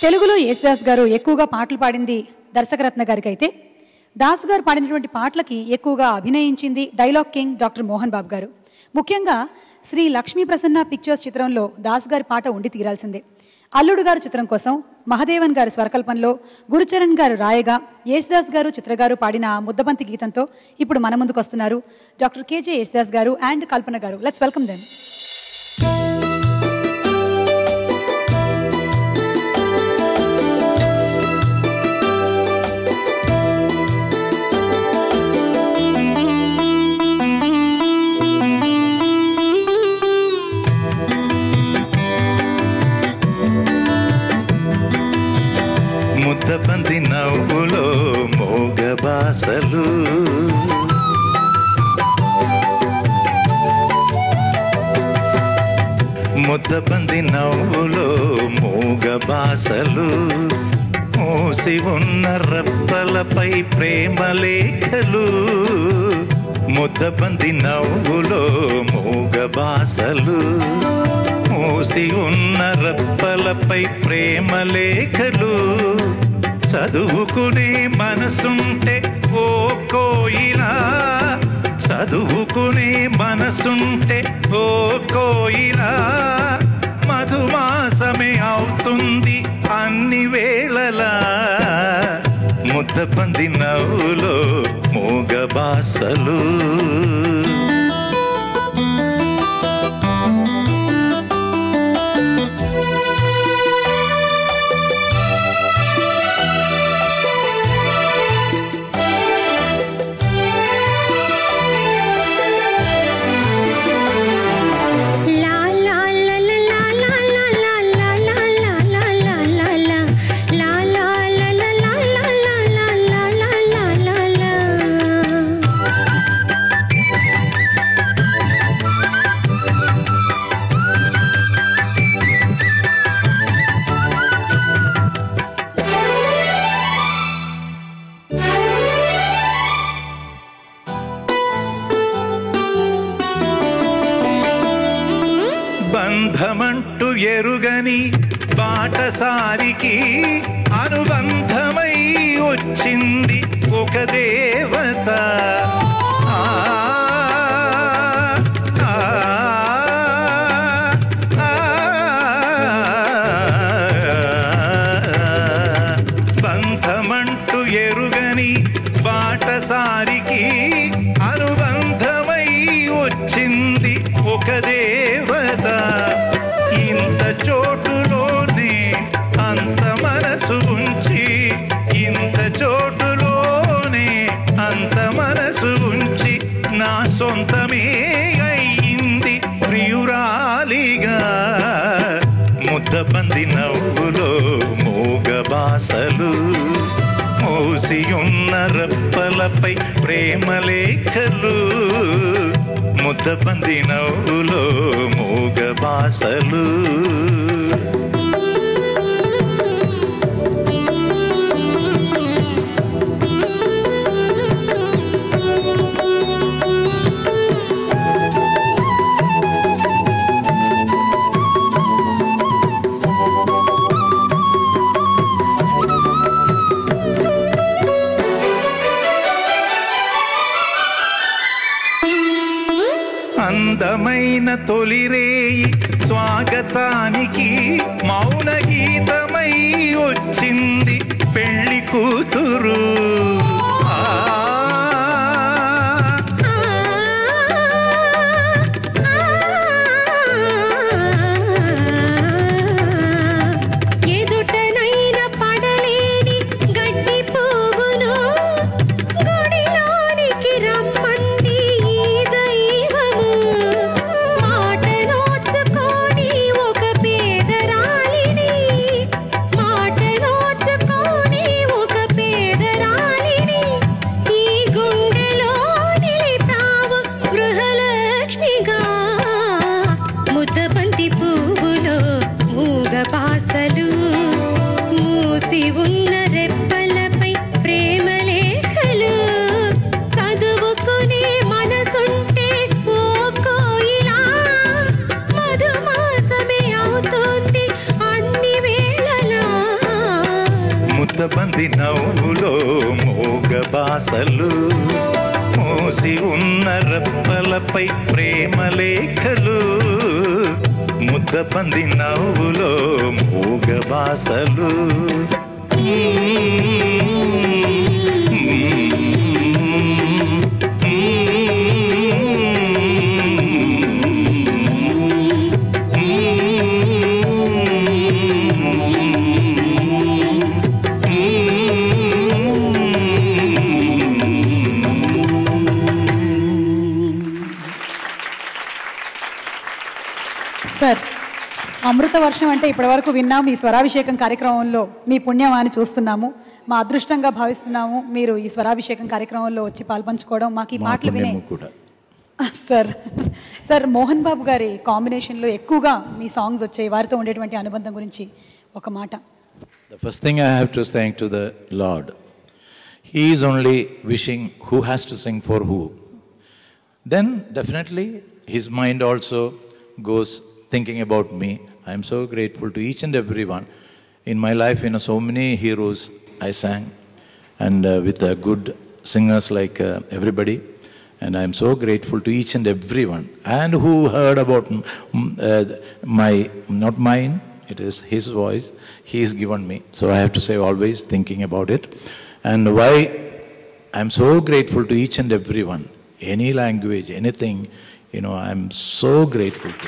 తెలుగులో యేసుదాస్ గారు ఎక్కువగా పాటలు పాడింది దర్శకరత్న గారికి అయితే, దాస్ గారు పాడినటువంటి పాటలకి ఎక్కువగా అభినయించింది dialogue king doctor Mohan Babu గారు. ముఖ్యంగా శ్రీ లక్ష్మీ ప్రసన్న పిక్చర్స్ చిత్రంలో దాస్ గారి పాట ఉండి తీరాల్సిందే. అల్లుడు గారు చిత్రం కోసం మహదేవన్ గారు స్వరకల్పనలో గురుచరణ్ గారు రాయగా యేసుదాస్ గారు చిత్రగారు పాడిన ముద్దబంతి గీతంతో ఇప్పుడు మన ముందుకు వస్తున్నారు డాక్టర్ కేజే యేసుదాస్ గారు అండ్ కల్పన గారు. Let's welcome them. ముద్దబంది నవ్వులో మోగ బాసలు, ముద్దబంది నవ్వులో మోగ బాసలు, మూసి ఉన్న రప్పలపై ప్రేమ లేఖలు. ముద్దబంది నవ్వులో మోగ బాసలు, మూసి ఉన్న రప్పలపై ప్రేమ లేఖలు. చదువుకునే మనసుంటే ఓ కోయిలా, చదువుకునే మనసుంటే ఓ కోయిలా, మధుమాసమే అవుతుంది అన్ని వేళలా. ముద్దబంది నవ్వులో మోగ బాసలు. బంధమంటూ ఎరుగని బాటసారికి అనుబంధమై వచ్చింది ఒక దేవత. బంధమంటూ ఎరుగని బాటసారికి అనుబంధమై వచ్చింది ఒక దేవత. ఇంత చోటులోనే అంత మనసు ఉంచి, ఇంత చోటులోనే అంత మనసు ఉంచి నా సొంతమే అయింది ప్రియురాలిగా. ముద్దబంది నవ్వులో మోగ బాసలు, మోసి ఉన్న రప్పలపై ప్రేమ లేఖలు. ముద్దబంది నవ్వులో మోగ బాసలు. అందమైన తొలిరేయి స్వాగతానికి మౌన గీతమై వచ్చింది పెళ్లి కూతురు. మాట నోచుకొని ఒక పేదరా ముద్దబంది నవ్వులో మోగ బాసలు, మోసి ఉన్న రప్పలపై ప్రేమ లేఖలు. ముద్దబంది నవ్వులో మోగ బాసలు. సార్, అమృత వర్షం అంటే ఇప్పటివరకు విన్నాం. ఈ స్వరాభిషేకం కార్యక్రమంలో మీ పుణ్యమాని చూస్తున్నాము. మా అదృష్టంగా భావిస్తున్నాము మీరు ఈ స్వరాభిషేకం కార్యక్రమంలో వచ్చి పాల్పంచుకోవడం, మాకు ఈ పాటలు వినే. సార్ మోహన్ బాబు గారి కాంబినేషన్లో ఎక్కువగా మీ సాంగ్స్ వచ్చాయి. వారితో ఉండేటువంటి అనుబంధం గురించి ఒక మాట. The first thing I have to thank to the Lord. He is only wishing who has to sing for who. Then definitely his mind also goes thinking about me. I am so grateful to each and every one. In my life, so many heroes I sang, and with good singers like everybody. And I am so grateful to each and every one. And who heard about not mine, it is his voice, he has given me. So I have to say always thinking about it. And why I am so grateful to each and every one. Any language, anything, I am so grateful to.